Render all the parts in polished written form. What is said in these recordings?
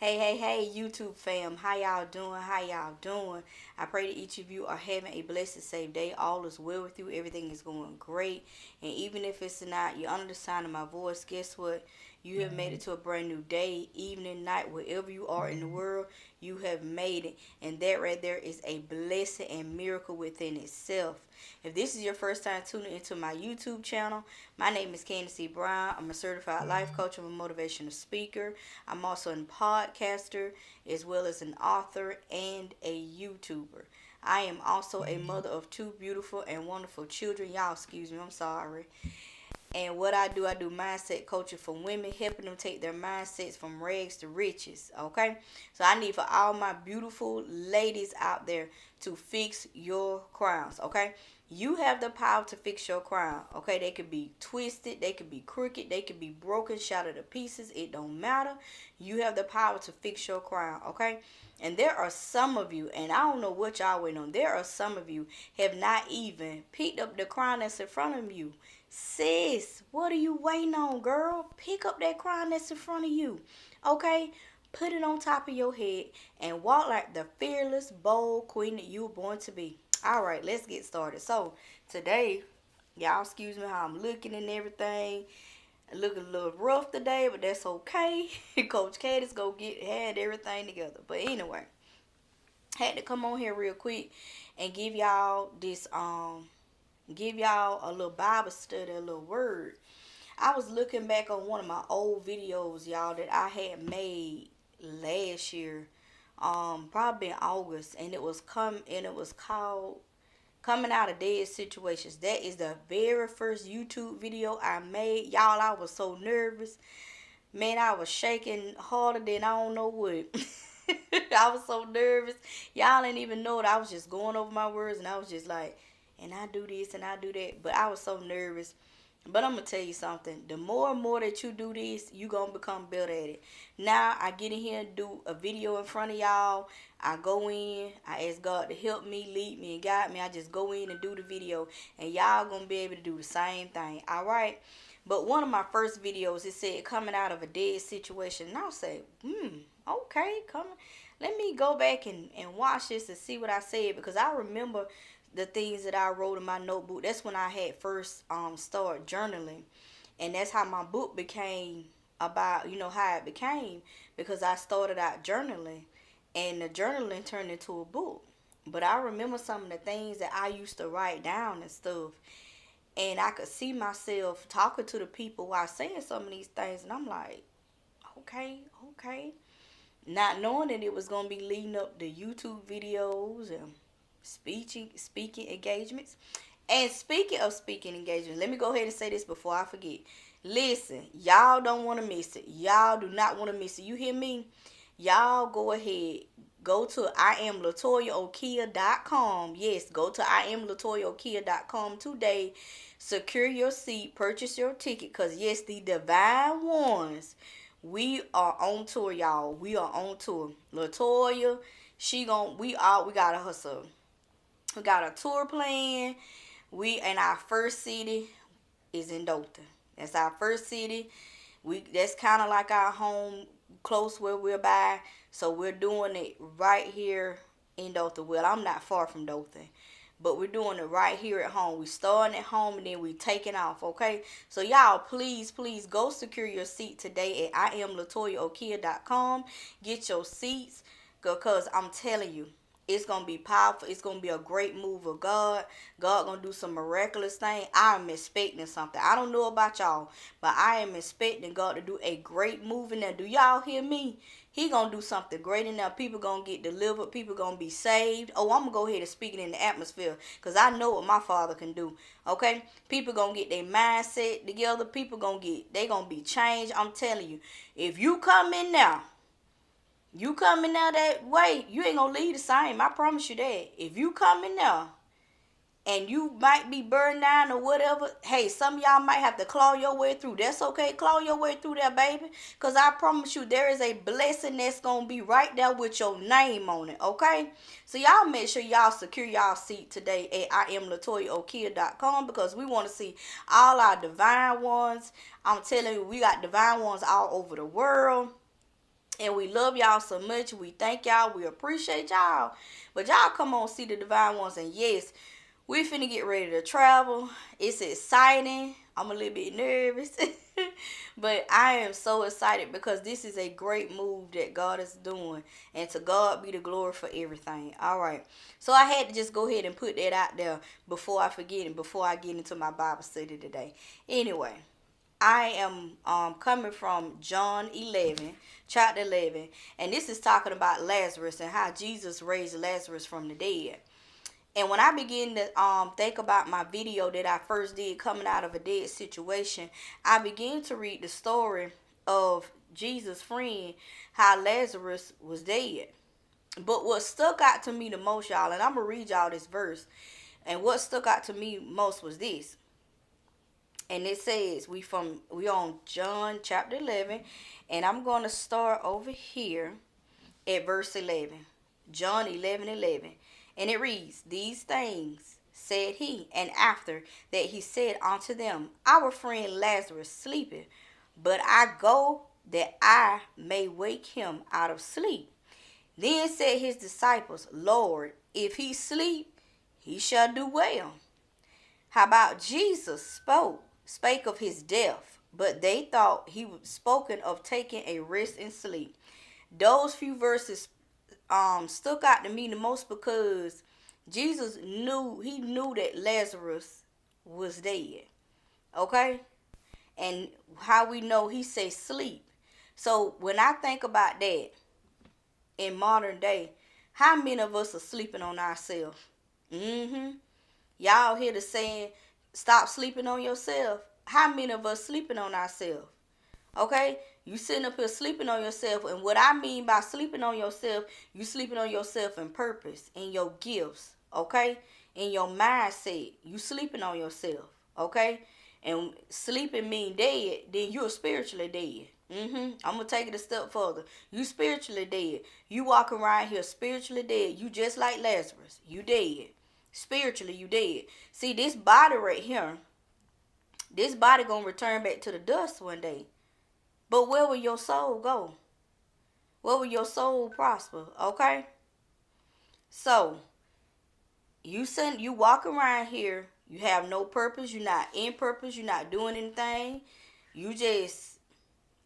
Hey, YouTube fam. How y'all doing? I pray that each of you are having a blessed, safe day. All is well with you. Everything is going great. And even if it's not, you're under the sound of my voice. Guess what? You have made it to a brand new day, evening, night, wherever you are in the world. You have made it. And that right there is a blessing and miracle within itself. If this is your first time tuning into my YouTube channel, my name is Candace C. Brown. I'm a certified life coach. I'm a motivational speaker. I'm also a podcaster as well as an author and a YouTuber. I am also a mother of two beautiful and wonderful children. Y'all, excuse me, I'm sorry. And what I do mindset coaching for women, helping them take their mindsets from rags to riches. Okay? So I need for all my beautiful ladies out there to fix your crowns. Okay? You have the power to fix your crown. Okay? They could be twisted, they could be crooked, they could be broken, shattered to pieces. It don't matter. You have the power to fix your crown. Okay? And there are some of you, and I don't know what y'all waiting on. There are some of you have not even picked up the crown that's in front of you. Sis, what are you waiting on, girl? Pick up that crown that's in front of you. Okay? Put it on top of your head and walk like the fearless, bold queen that you were born to be. All right, let's get started. So, today, y'all excuse me how I'm looking and everything. I look a little rough today, but that's okay. Coach Cadis had everything together. But anyway, had to come on here real quick and give y'all a little Bible study, a little word. I was looking back on one of my old videos, y'all, that I had made last year, probably in August, and it was called Coming Out of Dead Situations. That is the very first YouTube video I made. Y'all, I was so nervous. Man, I was shaking harder than I don't know what. I was so nervous. Y'all didn't even know it. I was just going over my words, and I was just like, and I do this and I do that. But I was so nervous. But I'm going to tell you something. The more and more that you do this, you going to become better at it. Now, I get in here and do a video in front of y'all. I go in. I ask God to help me, lead me, and guide me. I just go in and do the video. And y'all going to be able to do the same thing. All right? But one of my first videos, it said coming out of a dead situation. And I'll say, okay, let me go back and watch this and see what I said. Because I remember the things that I wrote in my notebook. That's when I had first started journaling. And that's how my book became about, how it became. Because I started out journaling. And the journaling turned into a book. But I remember some of the things that I used to write down and stuff. And I could see myself talking to the people while saying some of these things. And I'm like, okay. Not knowing that it was going to be leading up to YouTube videos and speaking engagements. And speaking of speaking engagements, let me go ahead and say this before I forget. Listen, y'all don't want to miss it. Y'all do not want to miss it. You hear me? Y'all go ahead. Go to IamLatoyaOkeia.com. Yes, go to IamLatoyaOkeia.com today. Secure your seat. Purchase your ticket. Because, yes, the Divine Ones, we are on tour, y'all. We are on tour. Latoya, we got a hustle. We got a tour plan. And our first city is in Dothan. That's our first city. That's kind of like our home, close where we're by. So we're doing it right here in Dothan. Well, I'm not far from Dothan, but we're doing it right here at home. We starting at home and then we taking off, okay? So y'all, please go secure your seat today at IamLatoyaOkeia.com. Get your seats, because I'm telling you, it's going to be powerful. It's going to be a great move of God. God going to do some miraculous thing. I'm expecting something. I don't know about y'all, but I am expecting God to do a great move in there. Do y'all hear me? He going to do something great in there. People going to get delivered. People going to be saved. Oh, I'm going to go ahead and speak it in the atmosphere, because I know what my Father can do. Okay? People going to get their mindset together. People going to be changed. I'm telling you. If you come in now, that way, you ain't gonna leave the same. I promise you that. If you come in there and you might be burned down or whatever, hey, some of y'all might have to claw your way through. That's okay. Claw your way through there, baby. Because I promise you, there is a blessing that's gonna be right there with your name on it, okay? So y'all make sure y'all secure y'all seat today at IamLatoyaOkeia.com, because we want to see all our divine ones. I'm telling you, we got divine ones all over the world. And we love y'all so much. We thank y'all. We appreciate y'all. But y'all come on, see the divine ones. And yes, we finna get ready to travel. It's exciting. I'm a little bit nervous. But I am so excited because this is a great move that God is doing. And to God be the glory for everything. All right. So I had to just go ahead and put that out there before I forget it, before I get into my Bible study today. Anyway, I am coming from John 11, chapter 11, and this is talking about Lazarus and how Jesus raised Lazarus from the dead. And when I begin to think about my video that I first did coming out of a dead situation, I began to read the story of Jesus' friend, how Lazarus was dead. But what stuck out to me the most, y'all, and I'm going to read y'all this verse, and what stuck out to me most was this. And it says, we on John chapter 11, and I'm going to start over here at verse 11. John 11:11. And it reads, "These things said he, and after that he said unto them, Our friend Lazarus sleepeth, but I go that I may wake him out of sleep. Then said his disciples, Lord, if he sleep, he shall do well." How about Jesus spake of his death, but they thought he was spoken of taking a rest and sleep. Those few verses stuck out to me the most because Jesus knew that Lazarus was dead. Okay? And how we know he said sleep. So when I think about that in modern day, how many of us are sleeping on ourselves? Y'all hear the saying, stop sleeping on yourself. How many of us sleeping on ourselves? Okay? You sitting up here sleeping on yourself. And what I mean by sleeping on yourself, you sleeping on yourself in purpose, in your gifts. Okay? In your mindset. You sleeping on yourself. Okay? And sleeping mean dead, then you're spiritually dead. I'm going to take it a step further. You spiritually dead. You walking around here spiritually dead. You just like Lazarus. You dead. Spiritually, you dead. See, this body right here, this body going to return back to the dust one day. But where will your soul go? Where will your soul prosper? Okay? So, you walk around here, you have no purpose, you're not in purpose, you're not doing anything. You just,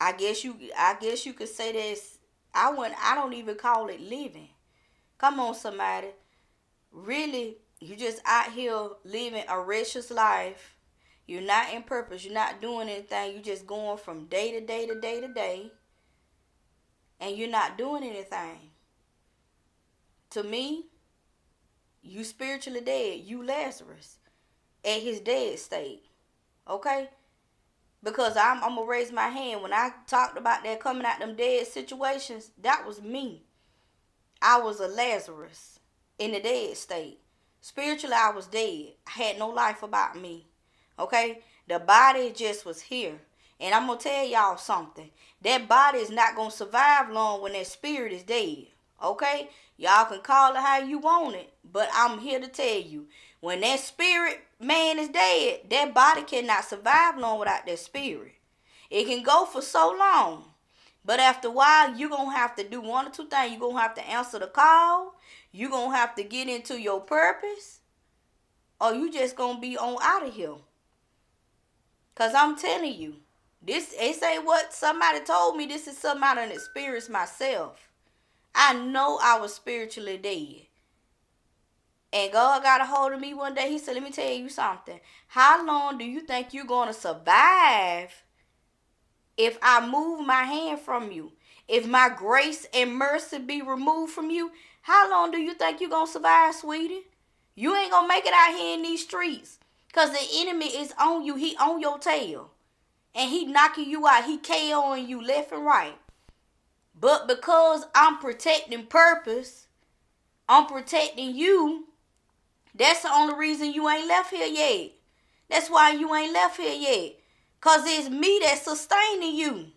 I guess you could say this. I don't even call it living. Come on, somebody. Really, you just out here living a restless life. You're not in purpose. You're not doing anything. You're just going from day to day to day to day. And you're not doing anything. To me, you spiritually dead. You Lazarus at his dead state. Okay? Because I'm going to raise my hand. When I talked about that coming out them dead situations, that was me. I was a Lazarus in the dead state. Spiritually, I was dead. I had no life about me. Okay? The body just was here. And I'm going to tell y'all something. That body is not going to survive long when that spirit is dead. Okay? Y'all can call it how you want it. But I'm here to tell you. When that spirit man is dead, that body cannot survive long without that spirit. It can go for so long. But after a while, you're going to have to do one or two things. You're going to have to answer the call. You're going to have to get into your purpose. Or you just going to be on out of here. Because I'm telling you, it ain't what somebody told me. This is something I done experienced myself. I know I was spiritually dead. And God got a hold of me one day. He said, let me tell you something. How long do you think you're going to survive if I move my hand from you? If my grace and mercy be removed from you, how long do you think you're going to survive, sweetie? You ain't going to make it out here in these streets. Because the enemy is on you. He on your tail. And he knocking you out. He KOing you left and right. But because I'm protecting purpose, I'm protecting you, that's the only reason you ain't left here yet. That's why you ain't left here yet. Because it's me that's sustaining you.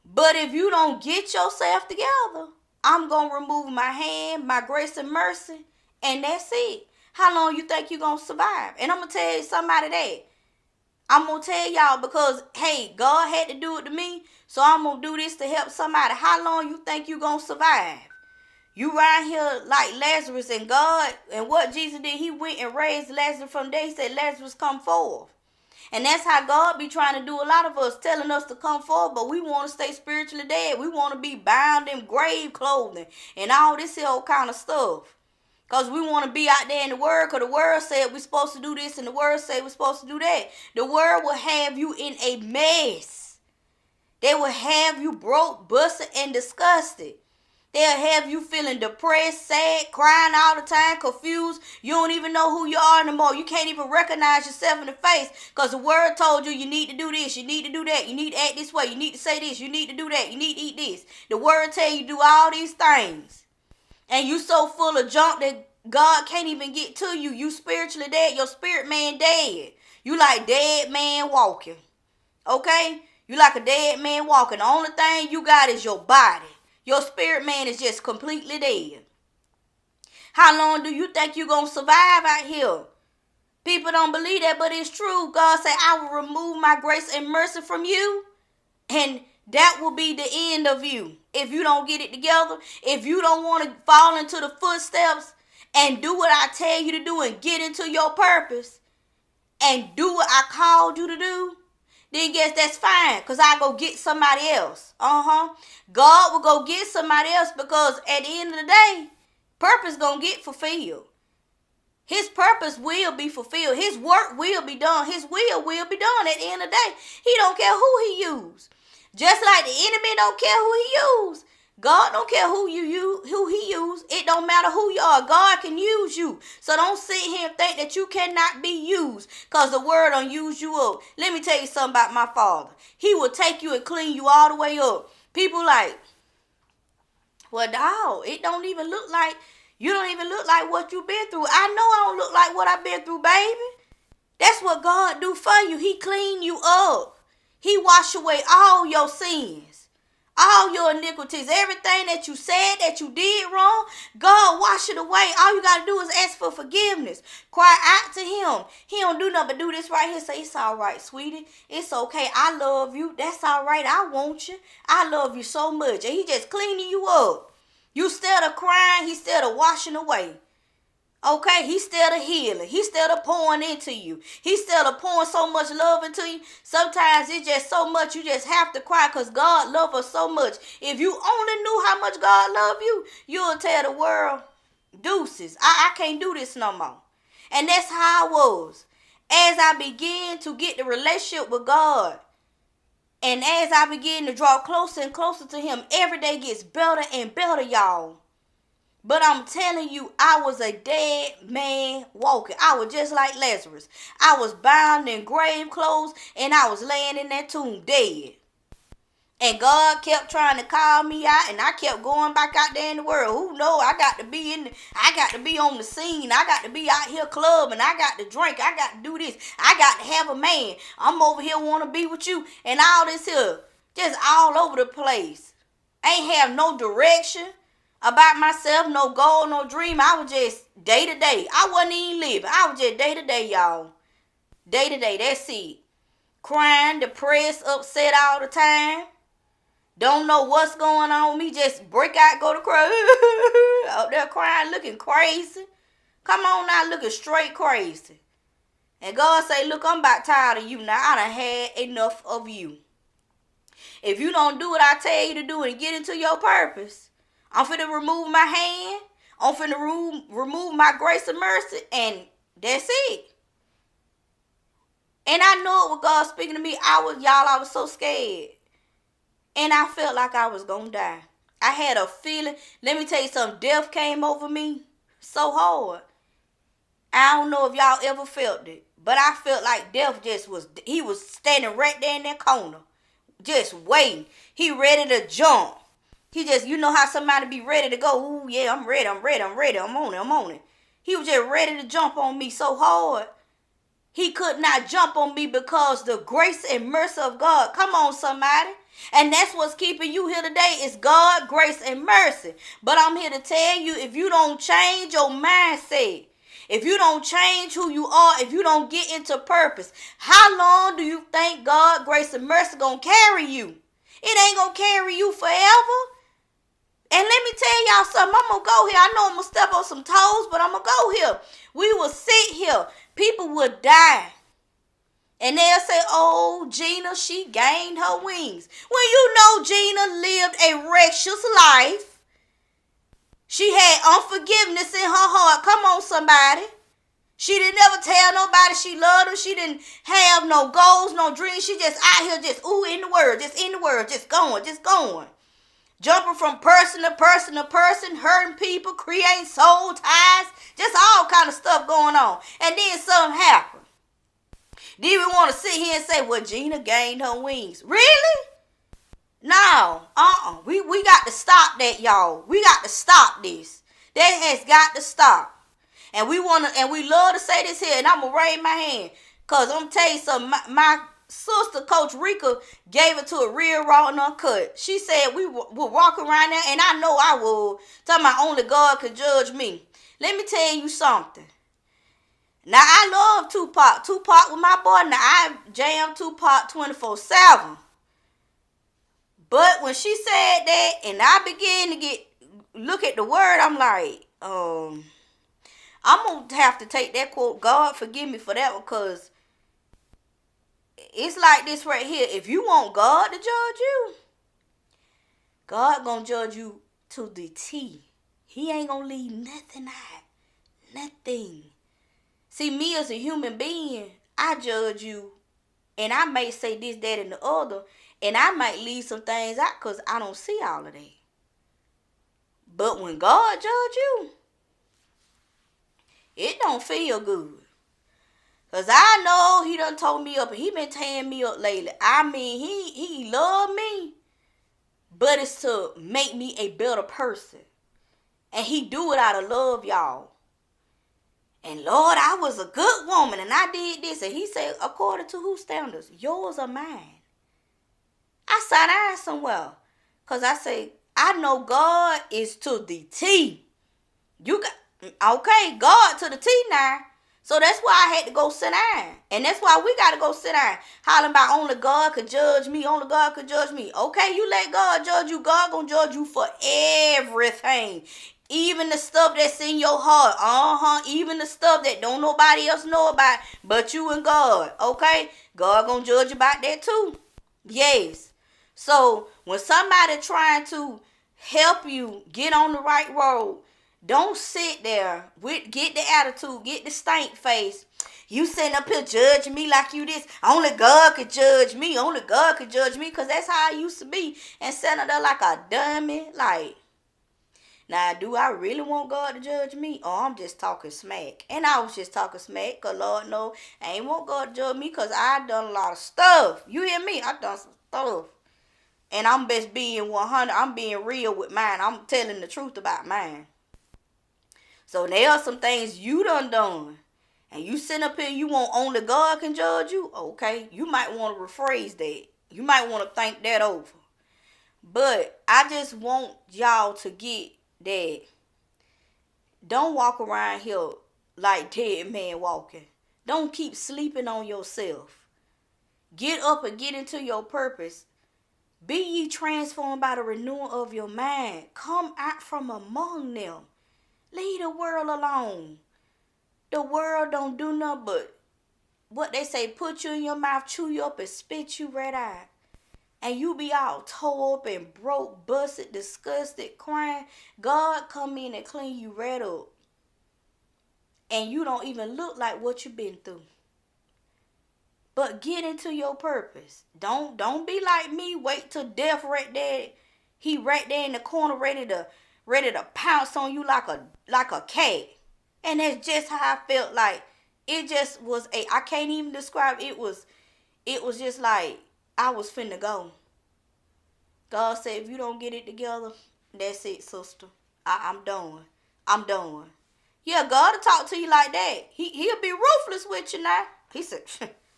But if you don't get yourself together, I'm going to remove my hand, my grace and mercy, and that's it. How long you think you're going to survive? And I'm going to tell you somebody that. I'm going to tell y'all because, hey, God had to do it to me. So I'm going to do this to help somebody. How long you think you going to survive? You right here like Lazarus, and God, and what Jesus did, he went and raised Lazarus from there. He said, Lazarus, come forth. And that's how God be trying to do a lot of us, telling us to come forward, but we want to stay spiritually dead. We want to be bound in grave clothing and all this here old kind of stuff. Because we want to be out there in the world, because the world said we're supposed to do this and the world said we're supposed to do that. The world will have you in a mess. They will have you broke, busted, and disgusted. They'll have you feeling depressed, sad, crying all the time, confused. You don't even know who you are anymore. You can't even recognize yourself in the face because the word told you need to do this, you need to do that, you need to act this way, you need to say this, you need to do that, you need to eat this. The word tell you do all these things. And you so full of junk that God can't even get to you. You spiritually dead. Your spirit man dead. You like dead man walking. Okay? You like a dead man walking. The only thing you got is your body. Your spirit man is just completely dead. How long do you think you're going to survive out here? People don't believe that, but it's true. God said, I will remove my grace and mercy from you. And that will be the end of you. If you don't get it together, if you don't want to fall into the footsteps and do what I tell you to do and get into your purpose and do what I called you to do, then guess that's fine, because I go get somebody else. God will go get somebody else, because at the end of the day, purpose going to get fulfilled. His purpose will be fulfilled. His work will be done. His will be done at the end of the day. He don't care who he use. Just like the enemy don't care who he use. God don't care who he use. It don't matter who you are. God can use you. So don't sit here and think that you cannot be used, because the word don't use you up. Let me tell you something about my Father. He will take you and clean you all the way up. People like, well, dog, it don't even look like, you don't even look like what you've been through. I know I don't look like what I've been through, baby. That's what God do for you. He clean you up. He wash away all your sins, all your iniquities, everything that you said that you did wrong. God wash it away. All you got to do is ask for forgiveness. Cry out to him. He don't do nothing but do this right here. Say, it's all right, sweetie. It's okay. I love you. That's all right. I want you. I love you so much. And he just cleaning you up. You instead of crying, he's instead of washing away. Okay, he's still the healer. He's still the pouring into you. He's still the pouring so much love into you. Sometimes it's just so much you just have to cry, because God loves us so much. If you only knew how much God loves you, you'll tell the world, deuces, I can't do this no more. And that's how I was. As I began to get the relationship with God, and as I begin to draw closer and closer to him, every day gets better and better, y'all. But I'm telling you, I was a dead man walking. I was just like Lazarus. I was bound in grave clothes, and I was laying in that tomb dead. And God kept trying to call me out, and I kept going back out there in the world. Who knows? I got to be on the scene. I got to be out here clubbing. I got to drink. I got to do this. I got to have a man. I'm over here want to be with you, and all this here, just all over the place. Ain't have no direction about myself, no goal, no dream. I was just day to day. I wasn't even living. I was just day to day, y'all. Day to day, that's it. Crying, depressed, upset all the time. Don't know what's going on with me. Just break out, go to cry. Up there crying, looking crazy. Come on now, looking straight crazy. And God say, look, I'm about tired of you now. I done had enough of you. If you don't do what I tell you to do and get into your purpose, I'm finna remove my hand. I'm finna remove my grace and mercy. And that's it. And I know it was God speaking to me. I was so scared. And I felt like I was gonna die. I had a feeling. Let me tell you something. Death came over me so hard. I don't know if y'all ever felt it. But I felt like death he was standing right there in that corner. Just waiting. He ready to jump. He just, you know how somebody be ready to go. Ooh, yeah, I'm ready. I'm on it. He was just ready to jump on me so hard. He could not jump on me because the grace and mercy of God. Come on, somebody. And that's what's keeping you here today is God, grace, and mercy. But I'm here to tell you, if you don't change your mindset, if you don't change who you are, if you don't get into purpose, how long do you think God, grace, and mercy gonna carry you? It ain't gonna carry you forever. And let me tell y'all something. I'm gonna go here. I know I'm gonna step on some toes, but I'm gonna go here. We will sit here. People will die. And they'll say, oh, Gina, she gained her wings. When you know Gina lived a righteous life. She had unforgiveness in her heart. Come on, somebody. She didn't never tell nobody she loved them. She didn't have no goals, no dreams. She just out here just, in the word, just going. Jumping from person to person to person, hurting people, creating soul ties, just all kind of stuff going on. And then something happened. Then we want to sit here and say, well, Gina gained her wings. Really? No. We got to stop that, y'all. We got to stop this. That has got to stop. And we love to say this here, and I'm going to raise my hand. Because I'm going to tell you something. My sister, Coach Rika, gave it to a real raw and uncut. She said we were walking around there, and I know I would. Talking about only God could judge me. Let me tell you something. Now, I love Tupac. Tupac was my boy. Now, I jam Tupac 24/7. But when she said that, and I began to look at the word, I'm like, I'm going to have to take that quote, God forgive me for that one, because it's like this right here. If you want God to judge you, God going to judge you to the T. He ain't going to leave nothing out. Nothing. See, me as a human being, I judge you, and I may say this, that, and the other, and I might leave some things out because I don't see all of that. But when God judge you, it don't feel good. Because I know he done told me up, and he been tearing me up lately. I mean, he love me, but it's to make me a better person. And he do it out of love, y'all. And Lord, I was a good woman and I did this. And he said, according to whose standards? Yours or mine? I sat down somewhere. Because I say, I know God is to the T. You got, okay, God to the T now. So that's why I had to go sit down. And that's why we got to go sit down. Hollering about only God could judge me. Only God could judge me. Okay, you let God judge you. God gonna judge you for everything. Even the stuff that's in your heart. Even the stuff that don't nobody else know about but you and God. Okay? God gonna judge about that too. Yes. So when somebody trying to help you get on the right road, don't sit there get the attitude, get the stank face. You sitting up here judging me like you this. Only God could judge me. Only God could judge me. Because that's how I used to be. And sitting there like a dummy. Like, now, do I really want God to judge me? Or I'm just talking smack? And I was just talking smack. Because Lord knows I ain't want God to judge me. Because I done a lot of stuff. You hear me? I done some stuff. And I'm just being 100. I'm being real with mine. I'm telling the truth about mine. So there are some things you done. And you sit up here, you want only God can judge you? Okay, you might want to rephrase that. You might want to think that over. But I just want y'all to get that. Don't walk around here like dead man walking. Don't keep sleeping on yourself. Get up and get into your purpose. Be ye transformed by the renewing of your mind. Come out from among them. Leave the world alone. The world don't do nothing but what they say, put you in your mouth, chew you up, and spit you right out. And you be all tore up and broke, busted, disgusted, crying. God come in and clean you right up. And you don't even look like what you've been through. But get into your purpose. Don't be like me. Wait till death right there. He right there in the corner ready to pounce on you like a cat. And that's just how I felt. Like it just was I can't even describe. It was just like I was finna go. God said, if you don't get it together, that's it, sister. I'm done. I'm done. Yeah, God will talk to you like that. He'll be ruthless with you now. He said,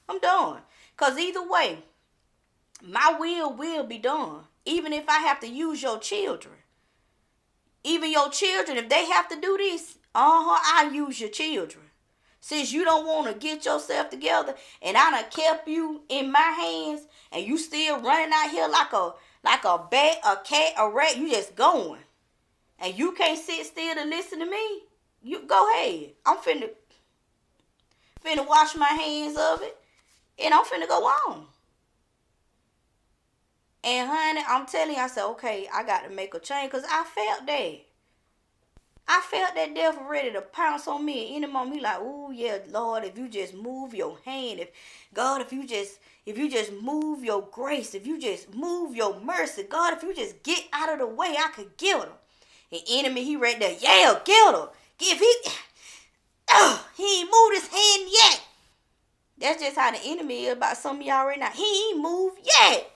I'm done. Because either way, my will be done. Even if I have to use your children. Even your children, if they have to do this, I use your children. Since you don't want to get yourself together, and I done kept you in my hands, and you still running out here like a bat, a cat, a rat, you just going. And you can't sit still to listen to me. You go ahead. I'm finna wash my hands of it, and I'm finna go on. And honey, I'm telling you, I said, okay, I got to make a change, because I felt that. I felt that devil ready to pounce on me. And in the moment, he like, oh yeah, Lord, if you just move your hand, if you just move your grace, if you just move your mercy, God, if you just get out of the way, I could get him. The enemy, he right there, yeah, get him. If he ain't moved his hand yet. That's just how the enemy is about some of y'all right now. He ain't moved yet.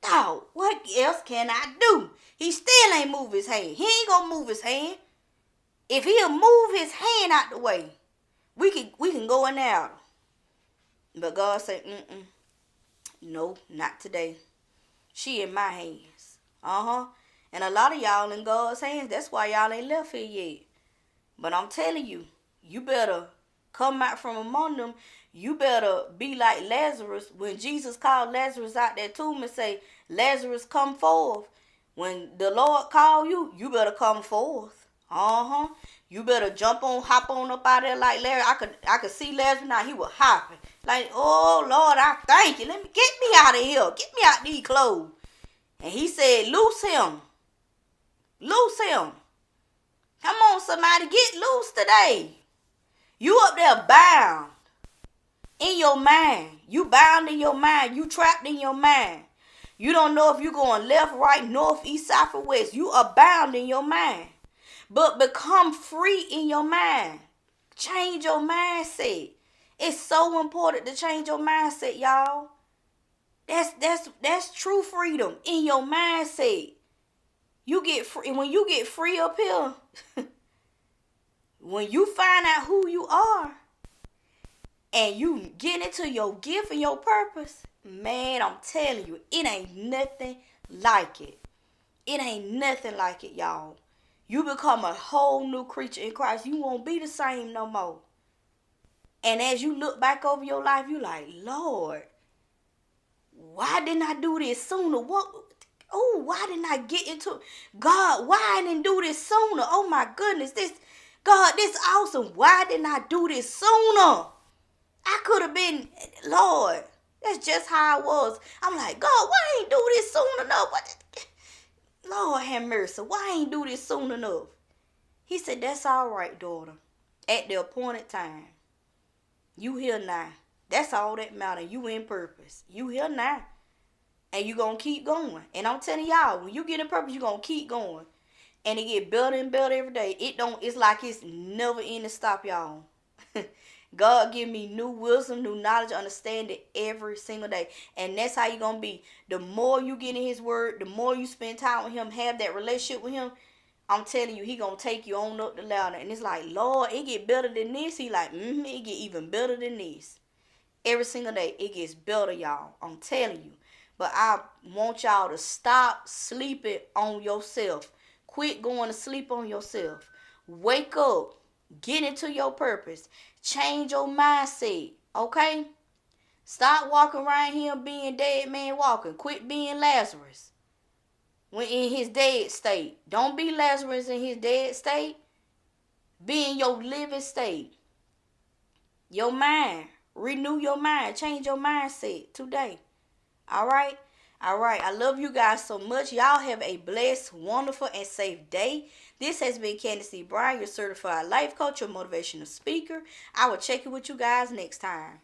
Oh, what else can I do? He still ain't move his hand. He ain't gonna move his hand. If he'll move his hand out the way, we can go in there. But God said, no, not today. She in my hands. And a lot of y'all in God's hands. That's why y'all ain't left here yet. But I'm telling you, you better come out from among them. You better be like Lazarus. When Jesus called Lazarus out that tomb and say, Lazarus, come forth. When the Lord called you, you better come forth. You better hop on up out there like Larry. I could see Lazarus now. He was hopping. Like, oh, Lord, I thank you. Get me out of here. Get me out these clothes. And he said, loose him. Loose him. Come on, somebody, get loose today. You up there bound in your mind. You bound in your mind. You trapped in your mind. You don't know if you're going left, right, north, east, south, or west. You are bound in your mind. But become free in your mind. Change your mindset. It's so important to change your mindset, y'all. That's true freedom in your mindset. You get free. When you get free up here, when you find out who you are and you get into your gift and your purpose, man, I'm telling you, it ain't nothing like it. It ain't nothing like it, y'all. You become a whole new creature in Christ. You won't be the same no more. And as you look back over your life, you like, Lord, why didn't I do this sooner? Why didn't I get into God? Why I didn't do this sooner? Oh my goodness, this awesome. Why didn't I do this sooner? I could have been, Lord. That's just how I was. I'm like, God, why I ain't do this soon enough? Lord have mercy. Why I ain't do this soon enough? He said, that's all right, daughter. At the appointed time. You here now. That's all that matters. You in purpose. You here now. And you going to keep going. And I'm telling y'all, when you get in purpose, you going to keep going. And it get better and better every day. It's like it's never in to stop, y'all. God give me new wisdom, new knowledge, understanding every single day. And that's how you're going to be. The more you get in his word, the more you spend time with him, have that relationship with him, I'm telling you, he going to take you on up the ladder. And it's like, Lord, it get better than this. He like, it get even better than this. Every single day, it gets better, y'all. I'm telling you. But I want y'all to stop sleeping on yourself. Quit going to sleep on yourself. Wake up. Get into your purpose. Change your mindset. Okay? Stop walking around here being dead man walking. Quit being Lazarus when in his dead state. Don't be Lazarus in his dead state. Be in your living state. Your mind. Renew your mind. Change your mindset today. All right? All right. I love you guys so much. Y'all have a blessed, wonderful, and safe day. This has been Candace C. Bryan, your certified life coach, your motivational speaker. I will check in with you guys next time.